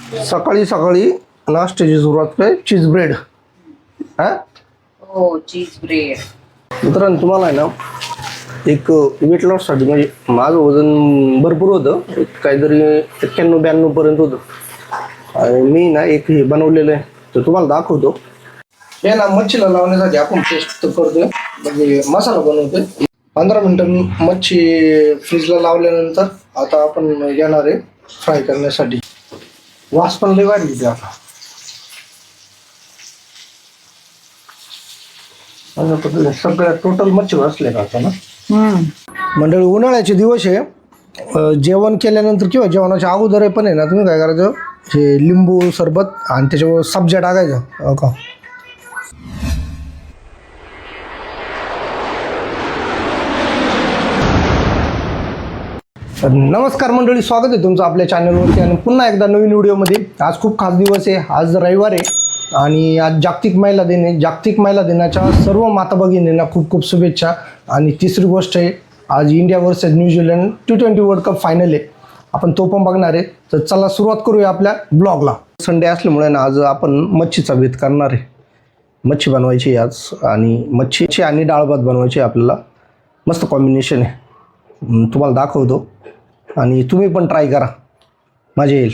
सकाळी सकाळी नाश्त्याची सुरुवात काय चीज ब्रेड. हा हो, चीज ब्रेड. मित्रांनो तुम्हाला आहे ना एक वेट लॉससाठी म्हणजे माझं वजन भरपूर होतं, एक काहीतरी 91-92 पर्यंत होतं आणि मी ना एक हे बनवलेलं आहे तर तुम्हाला दाखवतो. हे ना मच्छीला लावण्यासाठी आपण पेस्ट करतोय म्हणजे मसाला बनवतोय. 15 मिनिटं मच्छी फ्रीजला लावल्यानंतर आता आपण येणार आहे फ्राय करण्यासाठी. वास पण लय वाढली ते आता. सगळ्या टोटल मच्छी बसले का आता ना. मंडळी उन्हाळ्याचे दिवस आहे, जेवण केल्यानंतर किंवा जेवणाच्या अगोदर पण आहे ना तुम्ही काय करायचं, हे लिंबू सरबत आणि त्याच्यावर सब्जा टाकायचं. हो का. नमस्कार मंडळी, स्वागत आहे तुमचं आपल्या चॅनलवरती आणि पुन्हा एकदा नवीन व्हिडिओमध्ये. आज खूप खास दिवस आहे, आज रविवार आहे आणि आज जागतिक महिला दिन आहे. जागतिक महिला दिनाच्या सर्व माता भगिनींना खूप खूप शुभेच्छा. आणि तिसरी गोष्ट आहे, आज India versus New Zealand T20 world cup final आहे, आपण तो पण बघणार आहे. तर चला सुरुवात करूया आपल्या ब्लॉगला. संडे असल्यामुळे ना आज आपण मच्छीचा बेत करणार आहे. मच्छी बनवायची आज आणि मच्छी आणि डाळ भात बनवायची आपल्याला. मस्त कॉम्बिनेशन आहे, तुम्हाला दाखवतो आणि तुम्ही पण ट्राय करा, मजा येईल.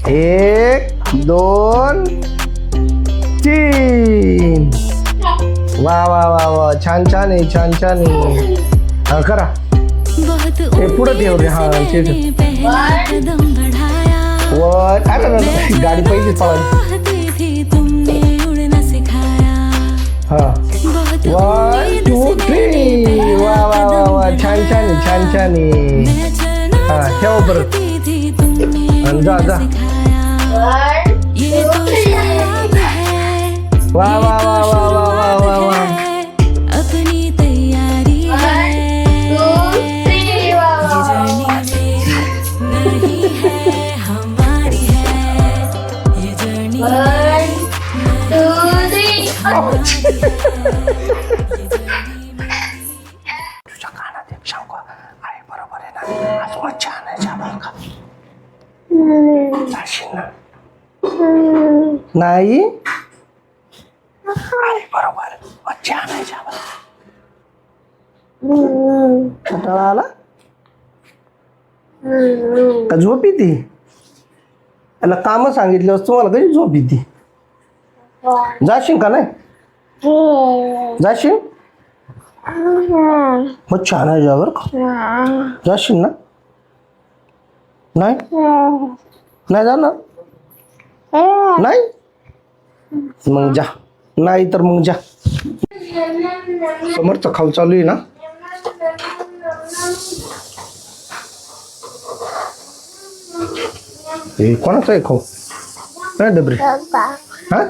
1 2 3. वा वा वा वा, छान छान आहे, छान छान आहे. हा करा, हे पुढं ठेव रे. हा ठीक आहे. गाडी पहिली पळाली. हा 1 2 3. वा वा वा वा, छान छान आहे, छान छान आहे. हा ठेवा परत आणि जा जा. वा वा वा वा वा वा वा वा. अपनी तैयारी है, नहीं है हमारी है ये जर्नी. तुझ्या कानात एक सांगू आहे, बरोबर आहे ना, आज मच्छी आणायची आम्हाला का जाशील ना. नाही अरे बरोबर, मच्छी आणायची आम्हाला. कंटाळा आला का झोप येते? त्याला कामं सांगितलं तुम्हाला कधी झोप येते? जाशील का नाही? जाशील मच्छी आणायची बरं का, जाशील ना? नाही नाही जाणार नाही, मग जा. नाही तर मग जा. समोरचा खाऊ चालू आहे ना. हे कोणाचा आहे खाऊ? नाही डबरे. हा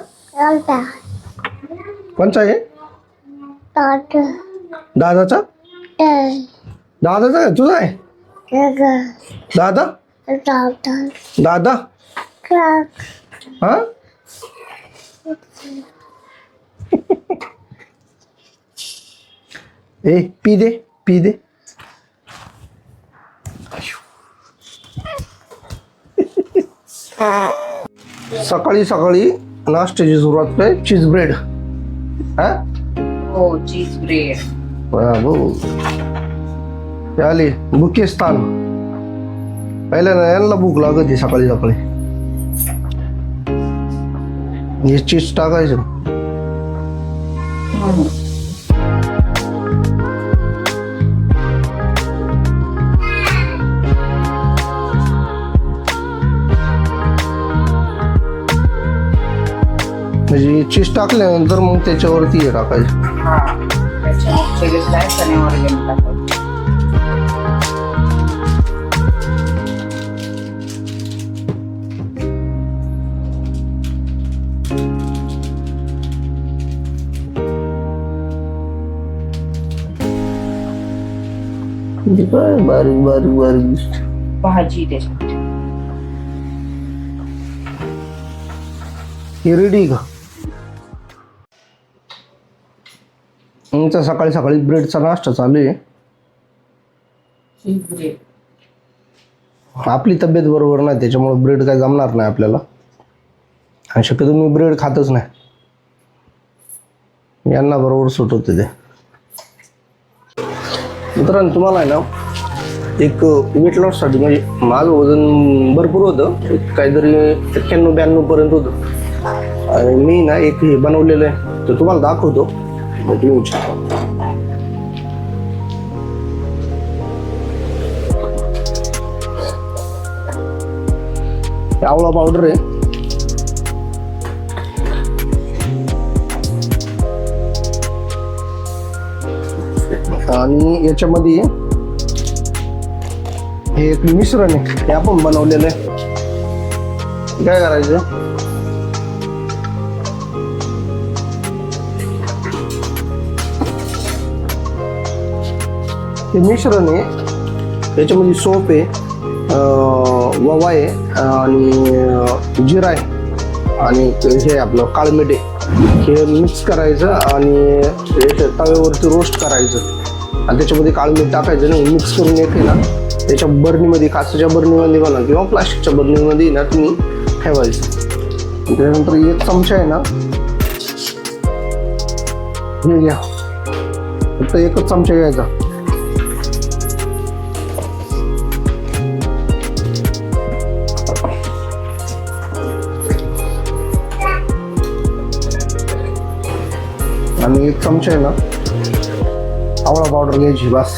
कोणचा आहे? दादाचा. दादाचा आहे तुझा आहे? दादा दादा हा. ए पी दे पी दे. सकाळी सकाळी नाश्त्याची सुरुवात काय चीज ब्रेड. हा हो, चीज ब्रेड. भाऊ आली भुकेस्थान. पहिल्यांदा यांना भूक लागत सकाळी सकाळी. हे चीज टाकायचं. म्हणजे चीज टाकल्यानंतर मग त्याच्यावरती हे टाकायचं. त्याच्यावर चिली स्लाइस आणि ऑरिगेनो टाकायचं. बारीक बारीक बारीक भाजी त्याच्यात. हे रेडी का? सकाळी सकाळी ब्रेडचा नाश्ता चालू आहे. चीज ब्रेड. आपली तब्येत बरोबर नाही त्याच्यामुळे ब्रेड काय जमणार नाही आपल्याला. आणि शक्यतो मी ब्रेड खातच नाही, यांना बरोबर सूट होते ते. मित्रांनो तुम्हाला आहे ना एक वेट लॉससाठी, म्हणजे माझं वजन भरपूर होतं, काहीतरी 91-92 पर्यंत होतं. आणि मी ना एक हे बनवलेलं आहे तर तुम्हाला दाखवतो. आवळा पावडर आहे, आणि याच्यामध्ये हे एक मिश्रण आहे, हे आपण बनवलेलं आहे. काय करायचं, हे मिश्रण आहे, याच्यामध्ये सोप आहे, ववा आहे, आणि जिरा आहे, आणि हे आपलं काळं मीठ आहे. हे मिक्स करायचं आणि तव्यावरती रोस्ट करायचं, आणि त्याच्यामध्ये काळं मीठ टाकायचं ना, मिक्स करून एक आहे ना त्याच्या बर्नीमध्ये, काचेच्या बर्नीमध्ये म्हणा किंवा प्लास्टिकच्या बर्नीमध्ये ना तुम्ही ठेवायचं. त्यानंतर 1 चमचा आहे ना हे घ्या, फक्त 1च चमचा घ्यायचा. आणि 1 चमचा आहे ना आवळा पावडर घ्यायची बस.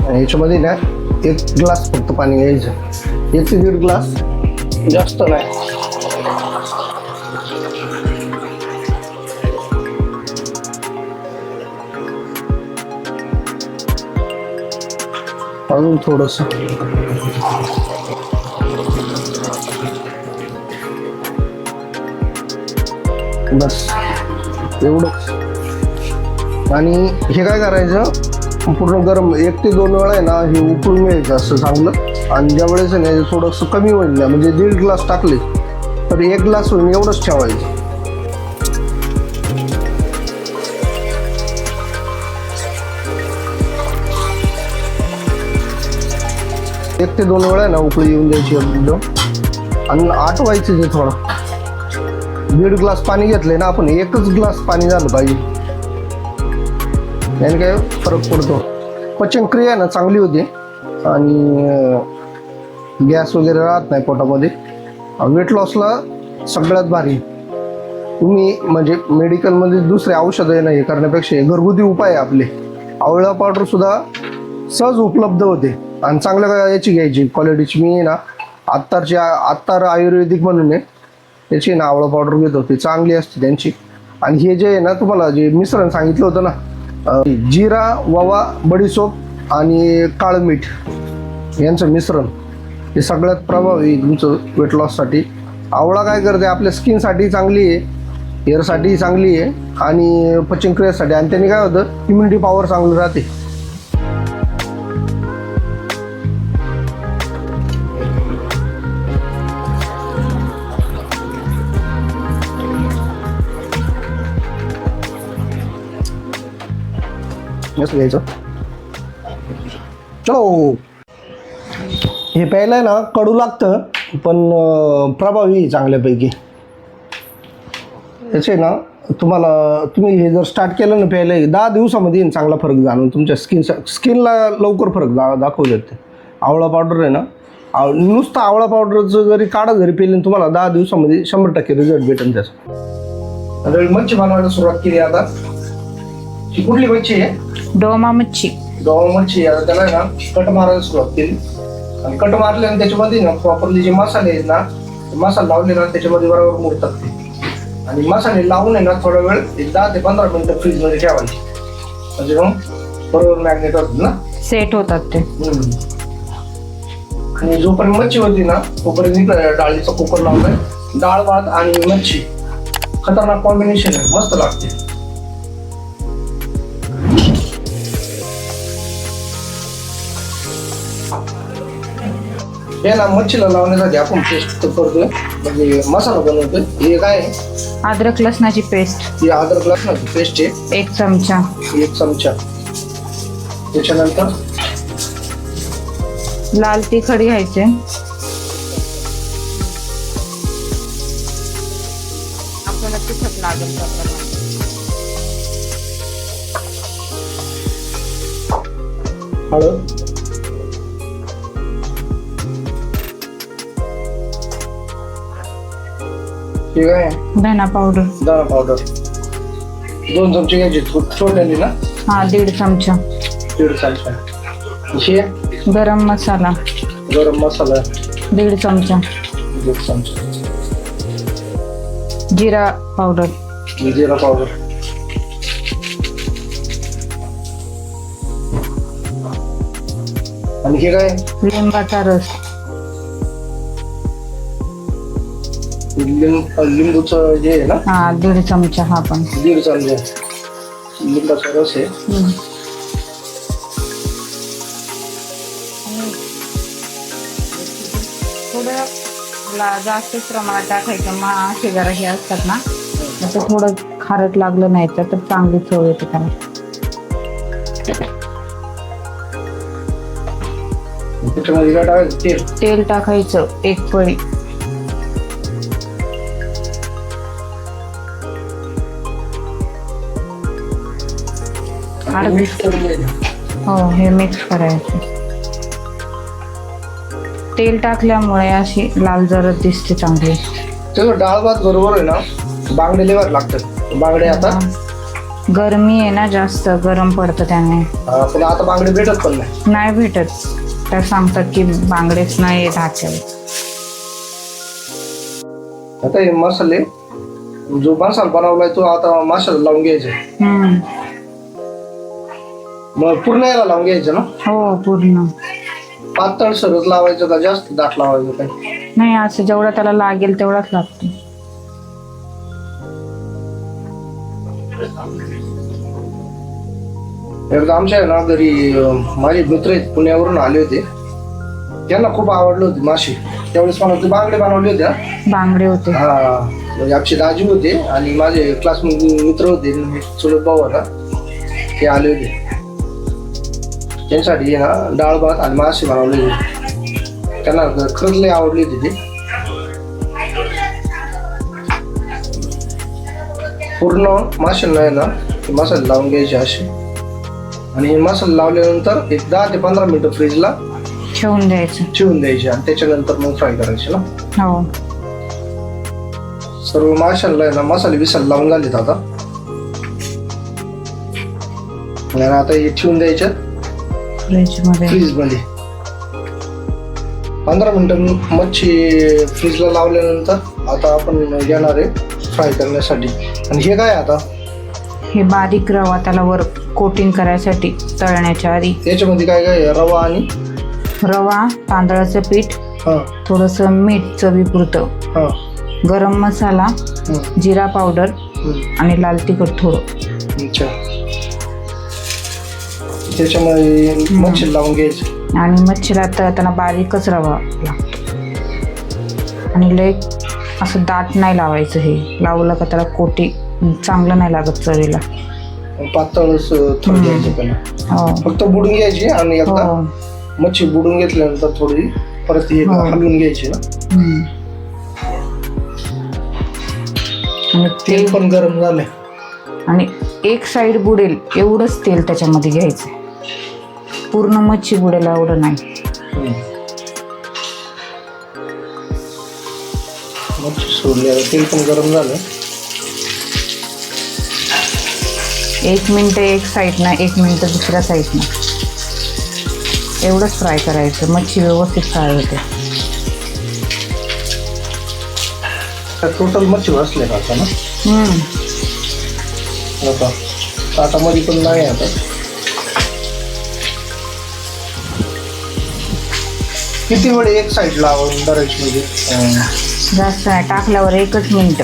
याच्यामध्ये ना 1 ग्लास फक्त पाणी घ्यायचं, 1 ते 1.5 ग्लास, जास्त नाही. अजून थोडंसं. बस एवढंच. आणि हे काय करायचं, पूर्ण गरम 1 ते 2 वेळा आहे ना हे उकळून घ्यायचं असं चांगलं. आणि ज्या वेळेस आहे ना थोडंसं कमी होईल ना, म्हणजे 1.5 ग्लास टाकले तर 1 ग्लास होईल एवढंच ठेवायचं. एक ते 2 वेळा ना उकळी येऊन द्यायची एकदम, आणि आटवायचं ते थोडं. 1.5 ग्लास पाणी घेतलंय ना आपण, 1च ग्लास पाणी झालं पाहिजे, याने काय फरक पडतो. पचनक्रिया ना चांगली होते, आणि गॅस वगैरे राहत नाही पोटामध्ये. वेट लॉसला सगळ्यात भारी. तुम्ही म्हणजे मेडिकलमध्ये दुसरे औषधं नाही करण्यापेक्षा घरगुती उपाय आपले. आवळा पावडर सुद्धा सहज उपलब्ध होते, आणि चांगल्या याची घ्यायची क्वालिटीची. मी ना आत्तार आयुर्वेदिक म्हणून आहे, त्याची ना आवळा पावडर घेत होते, चांगली असते त्यांची. आणि हे जे आहे ना तुम्हाला जे मिश्रण सांगितलं होतं ना, जिरा, ववा, बडीसोप आणि काळं मीठ यांचं मिश्रण, हे सगळ्यात प्रभावी तुमचं वेट लॉससाठी. आवळा काय करते, आपल्या स्किनसाठी चांगली आहे, हेअरसाठी चांगली आहे, आणि पचनक्रियेसाठी. आणि त्याने काय होतं, इम्युनिटी पॉवर चांगली राहते. असं घ्यायचं. चलो, हे प्यायला ना कडू लागतं, पण प्रभावी चांगल्यापैकी. याचे ना तुम्ही हे जर स्टार्ट केलं ना प्यायला, 10 दिवसामध्ये चांगला फरक जाणून तुमच्या स्किनला लवकर फरक दाखवू देते. आवळा पावडर आहे ना, नुसतं आवळा पावडरचं जरी काढा जरी पेले, तुम्हाला 10 दिवसामध्ये 100% रिझल्ट भेटेल त्याचा. मच्छी बनवायला सुरुवात केली आता. ही कुठली मच्छी आहे? डोमा मच्छी. डोमा मच्छी. आता त्याला ना कट मारायला सुरुवात केली, आणि कट मारल्याने त्याच्यामध्ये ना प्रॉपरली जे मसाले आहेत ना, मसाला लावले ना त्याच्यामध्ये बरोबर मुरतात ते. आणि मसाले लावून आहे ना थोडा वेळ 10 ते 15 मिनिटं फ्रीजमध्ये ठेवायचे, म्हणजे मग बरोबर मॅग्नेट होतात ना, सेट होतात ते. आणि जोपर्यंत मच्छी होती ना तोपर्यंत डाळीचा कुकर लावलाय. डाळ भात आणि मच्छी खतरनाक कॉम्बिनेशन आहे, मस्त लागते. हे ना मच्छीला लावण्यासाठी आपण पेस्ट करतोय, म्हणजे मसाला बनवतोय. हे काय अद्रक लसणाची पेस्ट ही अद्रक लसणाची पेस्ट आहे 1 चमचा. 1 चमचा. त्याच्यानंतर लाल तिखट घ्यायचे. आपल्याला तिखट लागेल त्याप्रमाणे. हळद, ठीक आहे. धना पावडर दाणा पावडर 2 चमचे घ्यायचे छोट्याली ना. हा 1.5 चमचा. 1.5 चमचा. हे गरम मसाला गरम मसाला 1.5 चमचा. 1 चमचा. जिरा पावडर जिरा पावडर. आणि हे काय लिंबाचा रस लिंबूचं जे आहे ना. हा 1.5 चमचा. हा पण 1.5 चमचा लिंबाचा रस आहे. थोडं जास्त प्रमाणात टाकायचं. असे जरा हे असतात ना, असं थोडं खारट लागलं नाही तर चांगली चव येते त्याला. त्याच्यामध्ये काय टाकायचं तेल. तेल टाकायचं 1 पळी. मिक्स करून घ्यायचं. हो हे मिक्स करायचं. तेल टाकल्यामुळे अशी लाल जरद दिसते चांगली. त्याचं डाळ भात बरोबर आहे ना बांगडे लेवर लागतात. बांगडे आता गरमी आहे ना, जास्त गरम पडतं त्याने. पण आता बांगडे भेटत पण नाही भेटत. त्या सांगतात की बांगडेच नाही ढाक्यावर. आता हे मसाले जो मसाला बनवलाय तो आता माशाला लावून घ्यायचा. मग पूर्ण याला लावून घ्यायचं ना. हो पूर्ण. पातळ सरच लावायचं का जास्त दाट लावायचं काय. नाही असं जेवढा त्याला लागेल तेवढाच लागतो. एकदा आमच्या आहे ना घरी माझे मित्र आहेत पुण्यावरून आले होते. त्यांना खूप आवडलं होते मासे. त्यावेळेस मला ते बांगडे बनवले होते. बांगडे होते. हा म्हणजे आमचे दाजी होते आणि माझे क्लासमेट मित्र होते. चुलत भाऊ होता ते आले होते. त्यांच्यासाठी ना डाळ भात आणि मासे बनवले होते. त्यांना खरंच लई आवडली होती ते. पूर्ण माशांना आहे ना मसाले लावून घ्यायचे असे. आणि मसाला लावल्यानंतर एक 10 ते 15 मिनिटं फ्रीजला ठेवून द्यायचे आणि त्याच्यानंतर मग फ्राय करायचे ना. हो सर्व माशांना आहे ना मसाले बिसाले लावून झालेत आता. आणि आता हे ठेवून द्यायचे फ्रीज मध्ये. 15 मिनिटं मच्छी फ्रीजला लावल्यानंतर आता आपण घेणार आहे फ्राय करण्यासाठी. आणि हे काय आता हे बारीक रवा त्याला वर कोटिंग करायसाठी तळण्याच्या आधी. याच्यामध्ये काय काय रवा आणि रवा, तांदळाचं पीठ, थोडस मीठ चवीपुरतं, गरम मसाला, जिरा पावडर आणि लाल तिखट थोडं. अच्छा. त्याच्यामध्ये मच्छी लावून घ्यायचं. आणि मच्छीला तळताना बारीकच रवा लागतो. आणि लय असं दाट नाही लावायचं. हे लावलं का त्याला कोटी चांगलं नाही लागत चवीला. पातळच थोडं घ्यायचं त्याला. हो फक्त बुडून घ्यायची आणि एकदा मच्छी बुडून घेतल्यानंतर थोडी परत ही हलवून घ्यायची ना. आणि तेल पण गरम झालंय. आणि एक साईड बुडेल एवढंच तेल त्याच्यामध्ये घ्यायचं. पूर्ण मच्छी बुडेल एवढं नाही. मच्छी सोडली, तेल पण गरम झालं. 1 मिनिट एक साईडनं, 1 मिनिट दुसऱ्या साईडनं, एवढंच फ्राय करायचं. मच्छी व्यवस्थित फ्राय होते. टोटल मच्छी बसले का आता ना. आता ताटामध्ये पण नाही. आता किती वेळ एक साईड लावून करायची म्हणजे जास्त नाही, टाकल्यावर 1च मिनिट.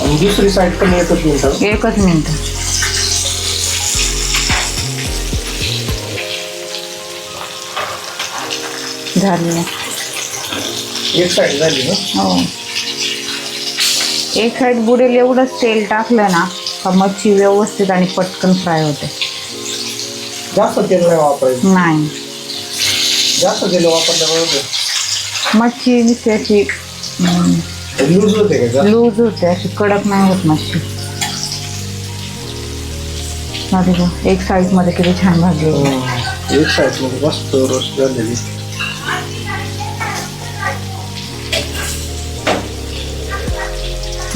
आणि दुसरी साईड पण 1च मिनिट. 1च मिनिट. झाली. एक साईड झाली ना. हो एक साईड बुडेल एवढंच तेल टाकलं ना का मच्छी व्यवस्थित आणि पटकन फ्राय होते. जास्त तेल नाही वापरायचं. नाही, जास्त तेल वापरल्यामुळे मच्छी नुसती अशी लूज होते का? लूज होते, अशी कडक नाही होत मच्छी. अरे वा, एक साईड मध्ये किती छान भाजली. एक साईड मध्ये मस्त रोस्ट झालेली.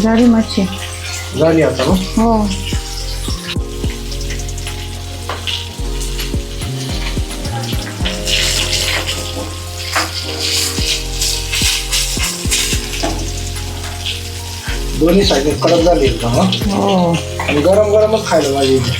झाली मच्छी. झाली आता ना. हो, दोन्ही साईड कडक झाली एकदम. हो. आणि गरम गरमच खायला पाहिजे.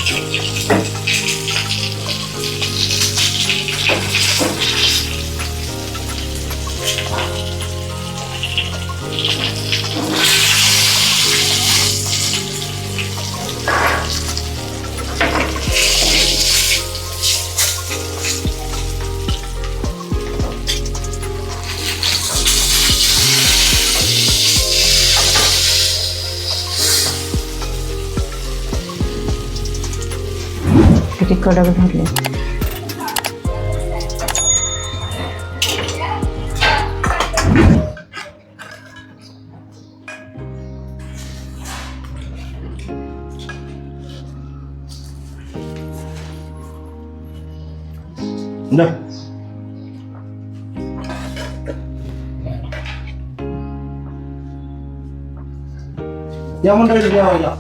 किती कडक झाले. या मंडळी जेवायला.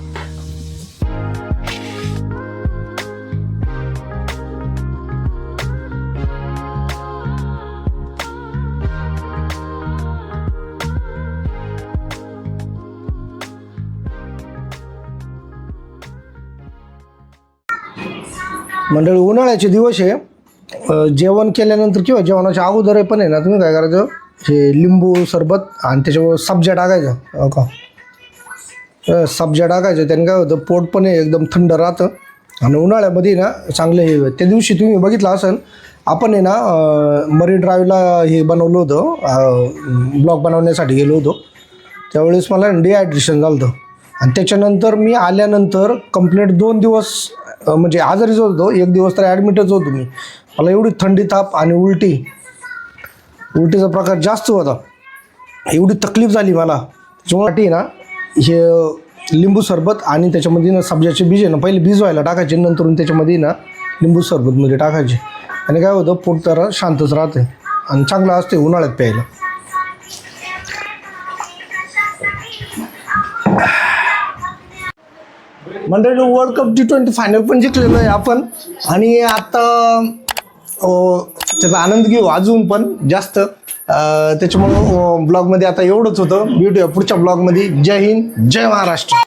मंडळी उन्हाळ्याचे दिवस आहे. जेवण केल्यानंतर किंवा जेवणाच्या अगोदर पण आहे ना, तुम्ही काय करायचं, हे लिंबू सरबत आणि त्याच्यावर सब्जा टाकायचं. हो का, सब्जा टाकायचं. त्याने काय होतं, पोट पण एकदम थंड राहतं आणि उन्हाळ्यामध्ये ना चांगलं हे. त्या दिवशी तुम्ही बघितलं असेल, आपण आहे ना मरीन ड्राईव्हला हे बनवलं होतं, ब्लॉग बनवण्यासाठी गेलो होतो. त्यावेळेस मला डिहायड्रेशन झालं होतं आणि त्याच्यानंतर मी आल्यानंतर कंप्लीट 2 दिवस म्हणजे आजारीच होतो. 1 दिवस तर ॲडमिटच होतो मी. मला एवढी थंडी, ताप आणि उलटीचा प्रकार जास्त होता. एवढी तकलीफ झाली मला. त्याच्यामुळे ना हे लिंबू सरबत आणि त्याच्यामध्ये ना सब्जाचे बीज आहे ना, पहिले भिजवायला टाकायचे, नंतरून त्याच्यामध्ये ना लिंबू सरबतमध्ये टाकायचे. आणि काय होतं, पोट तर शांतच राहते आणि चांगलं असते उन्हाळ्यात प्यायला. मंडळी वर्ल्ड कप T20 फायनल पण जिंकलेलो आहे आपण. आणि आता त्याचा आनंद घेऊ अजून पण जास्त. त्याच्यामुळं ब्लॉगमध्ये आता एवढंच होतं. भेटूया पुढच्या ब्लॉगमध्ये. जय हिंद, जय महाराष्ट्र.